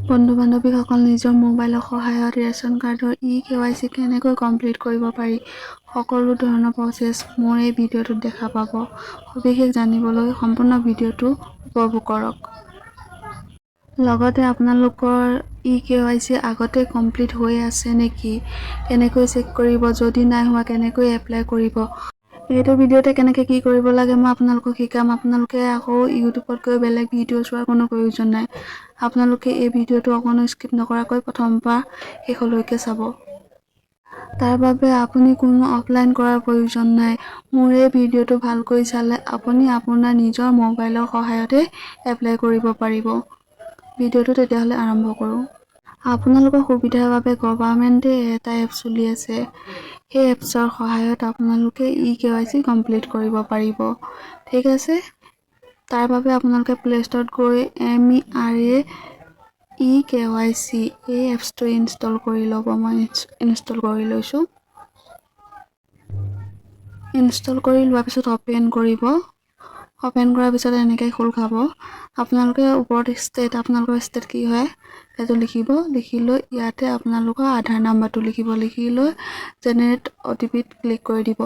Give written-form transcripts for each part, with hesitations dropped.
বন্ধু বান্ধৱীসকল নিজৰ মোবাইলৰ সহায়ত ৰেচন কাৰ্ডৰ eKYC কেনেকৈ কমপ্লিট কৰিব পাৰি সকলো ধৰণৰ প্ৰচেছ মোৰ এই ভিডিঅ'টোত দেখা পাব। সবিশেষ জানিবলৈ সম্পূৰ্ণ ভিডিঅ'টো উপভোগ কৰক। লগতে আপোনালোকৰ eKYC আগতে কমপ্লিট হৈ আছে নেকি কেনেকৈ চেক কৰিব, যদি নাই হোৱা কেনেকৈ এপ্লাই কৰিব। এইটো ভিডিঅ'তে কেনেকৈ কি কৰিব লাগে মই আপোনালোকক শিকাম। আপোনালোকে আকৌ ইউটিউবত গৈ বেলেগ ভিডিঅ' চোৱাৰ কোনো প্ৰয়োজন নাই। আপোনালোকে এই ভিডিঅ'টো অকণো স্কিপ নকৰাকৈ প্ৰথমৰ পৰা শেষলৈকে চাব। তাৰ বাবে আপুনি কোনো অফলাইন কৰাৰ প্ৰয়োজন নাই। মোৰ এই ভিডিঅ'টো ভালকৈ চালে আপুনি আপোনাৰ নিজৰ মোবাইলৰ সহায়তে এপ্লাই কৰিব পাৰিব। ভিডিঅ'টো তেতিয়াহ'লে আৰম্ভ কৰোঁ। আপোনালোকৰ সুবিধাৰ বাবে গভৰ্ণমেণ্টে এটা এপ চলি আছে। সেই এপছৰ সহায়ত আপোনালোকে eKYC কমপ্লিট কৰিব পাৰিব। ঠিক আছে, তাৰ বাবে আপোনালোকে প্লে ষ্টৰত গৈ eKYC এই এপছটো ইনষ্টল কৰি ল'ব। মই ইনষ্টল কৰি লৈছোঁ। ইনষ্টল কৰি লোৱাৰ পিছত অপেন কৰিব। অপেন কৰাৰ পিছত এনেকৈ খোল খাব। আপোনালোকে ওপৰত আপোনালোকৰ ষ্টেট কি হয় সেইটো লিখিব। লিখি লৈ ইয়াতে আপোনালোকৰ আধাৰ নাম্বাৰটো লিখিব। লিখি লৈ জেনেৰেট OTPত ক্লিক কৰি দিব।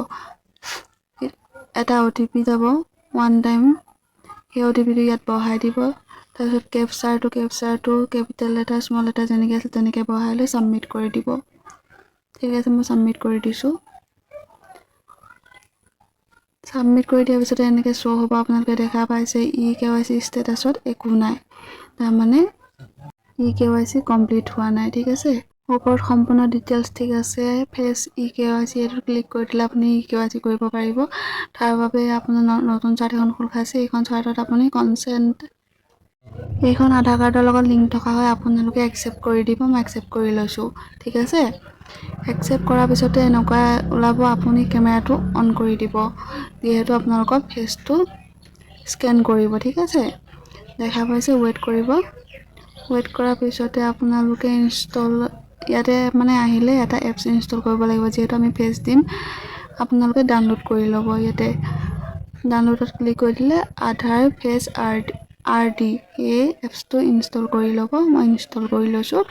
এটা OTP যাব ওৱান টাইম। সেই OTPটো ইয়াত বহাই দিব। তাৰপিছত কেপচাৰটো কেপিটেল লেটাৰ স্মল লেটাৰ যেনেকৈ আছে তেনেকৈ বহাই লৈ ছাবমিট কৰি দিব। ঠিক আছে, মই ছাবমিট কৰি দিছোঁ। ছাবমিট কৰি দিয়াৰ পিছতে এনেকৈ শ্ব' হ'ব। আপোনালোকে দেখা পাইছে eKYC ষ্টেটাছত একো নাই, তাৰমানে eKYC কমপ্লিট হোৱা নাই। ঠিক আছে, ওপৰত সম্পূৰ্ণ ডিটেইলছ ঠিক আছে। ফেচ eKYC এইটো ক্লিক কৰি দিলে আপুনি eKYC কৰিব পাৰিব। তাৰ বাবে আপোনাৰ নতুন চাৰ্ট এখন খোল খাইছে। এইখন চাৰ্টত আপুনি কনচেণ্ট এইখন আধাৰ কাৰ্ডৰ লগত লিংক থকা হয়। আপোনালোকে একচেপ্ট কৰি দিব। মই একচেপ্ট কৰি লৈছোঁ। ঠিক আছে, একচেপ্ট কৰাৰ পিছতে এনেকুৱা ওলাব। আপুনি কেমেৰাটো অন কৰি দিব, যিহেতু আপোনালোকৰ ফেচটো স্কেন কৰিব। ঠিক আছে, দেখা পাইছে, ৱেইট কৰিব। ৱেইট কৰাৰ পিছতে আপোনালোকে ইয়াতে মানে আহিলে এটা এপছ ইনষ্টল কৰিব লাগিব। যিহেতু আমি ফেচ দিম, আপোনালোকে ডাউনলোড কৰি ল'ব। ইয়াতে ডাউনলোডত ক্লিক কৰি দিলে আধাৰ ফেচ RD এই এপছটো ইনষ্টল কৰি ল'ব। মই ইনষ্টল কৰি লৈছোঁ।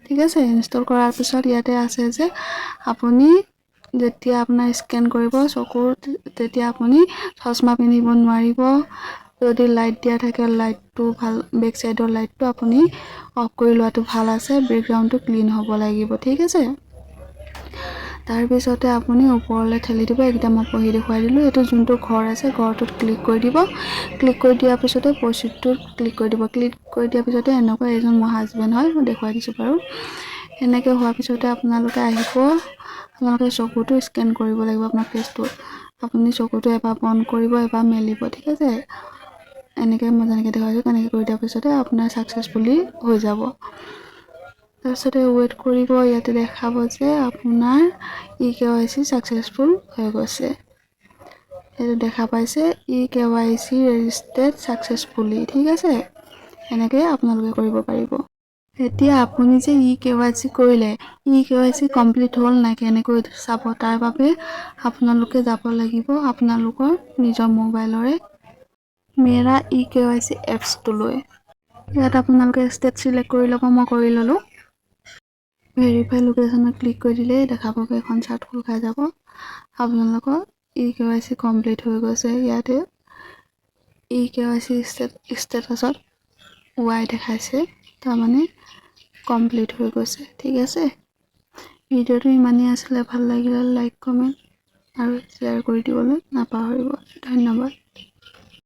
ঠিক আছে, ইনষ্টল কৰাৰ পিছত ইয়াতে আছে যে আপুনি যেতিয়া আপোনাৰ স্কেন কৰিব চকুৰ, তেতিয়া আপুনি চশমা পিন্ধিব নোৱাৰিব। যদি লাইট দিয়া থাকে লাইটটো বেক চাইডৰ লাইটটো আপুনি অফ কৰি লোৱাটো ভাল আছে। বেকগ্ৰাউণ্ডটো ক্লিন হ'ব লাগিব। ঠিক আছে, তাৰপিছতে আপুনি ওপৰলৈ ঠেলি দিব। এইকেইটা মই পঢ়ি দেখুৱাই দিলোঁ। এইটো যোনটো ঘৰ আছে ঘৰটোত ক্লিক কৰি দিব। ক্লিক কৰি দিয়াৰ পিছতে প্ৰচিডটোত ক্লিক কৰি দিব। ক্লিক কৰি দিয়াৰ পিছতে এনেকুৱা এজন মোৰ হাজবেণ্ড হয়, মই দেখুৱাই দিছোঁ বাৰু। এনেকৈ হোৱাৰ পিছতে আপোনালোকে আহিব। আপোনালোকে চকুটো স্কেন কৰিব লাগিব আপোনাৰ ফেচটো। আপুনি চকুটো এবাৰ বন্ধ কৰিব, এবাৰ মেলিব। ঠিক আছে, এনেকৈ মই যেনেকৈ দেখুৱাইছোঁ তেনেকৈ কৰি দিয়াৰ পিছতে আপোনাৰ ছাকচেছফুলি হৈ যাব। তাৰপিছতে ৱেইট কৰিব। ইয়াতে দেখাব যে আপোনাৰ eKYC ছাকচেছফুল হৈ গৈছে। এইটো দেখা পাইছে eKYC ৰেজিষ্টাৰ্ড ছাকচেছফুলি। ঠিক আছে, এনেকৈ আপোনালোকে কৰিব পাৰিব। এতিয়া আপুনি যে eKYC কৰিলে, eKYC কমপ্লিট হ'ল নাই কেনেকৈ চাব, তাৰ বাবে আপোনালোকে যাব লাগিব আপোনালোকৰ নিজৰ মোবাইলৰে মেৰা eKYC এপছটোলৈ। ইয়াত আপোনালোকে ষ্টেট চিলেক্ট কৰি ল'ব। মই কৰি ল'লোঁ। ভেৰিফাই লোকেশ্যনত ক্লিক কৰি দিলে দেখা পাব এখন চাৰ্ট খোল খাই যাব। আপোনালোকৰ eKYC কমপ্লিট হৈ গৈছে। ইয়াতে eKYC ষ্টেটাছত Y দেখাইছে, তাৰমানে কমপ্লিট হৈ গৈছে। ঠিক আছে, ভিডিঅ'টো ইমানেই আছিলে। ভাল লাগিলে লাইক, কমেণ্ট আৰু শ্বেয়াৰ কৰি দিবলৈ নাপাহৰিব। ধন্যবাদ।